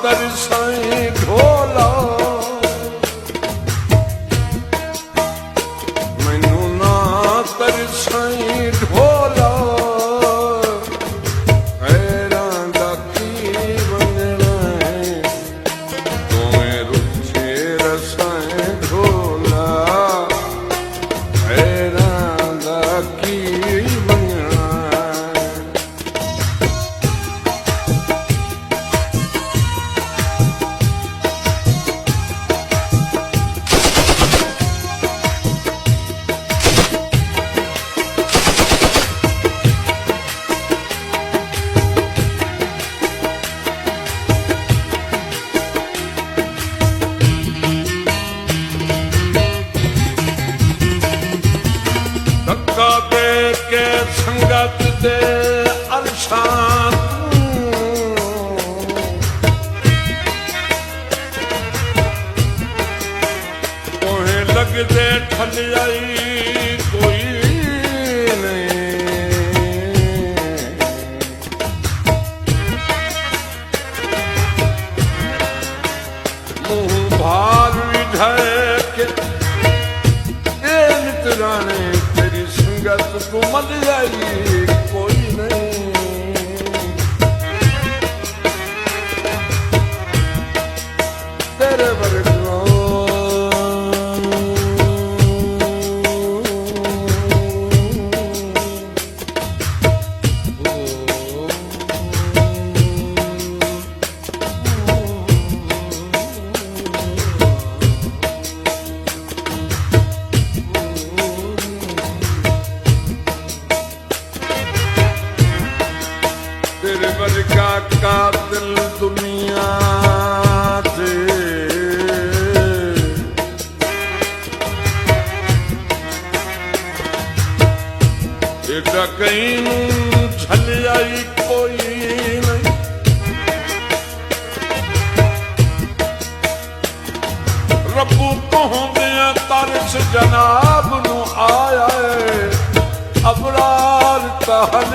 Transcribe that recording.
तरसाई ढोला मैनू ना तरसाई ढोला के संगत दे अलशान तोहें लग दे ठलियाई कोई नहीं मुँह भार विधाए के मित्राने संगत को मल जाई कोई नहीं तेरे वर्गो तेरे वर्गा कातिल दुनिया से एडा कहीं झल आई कोई नहीं रब्बू कहूंदिया तरस जनाब नू आया है अबरार तहल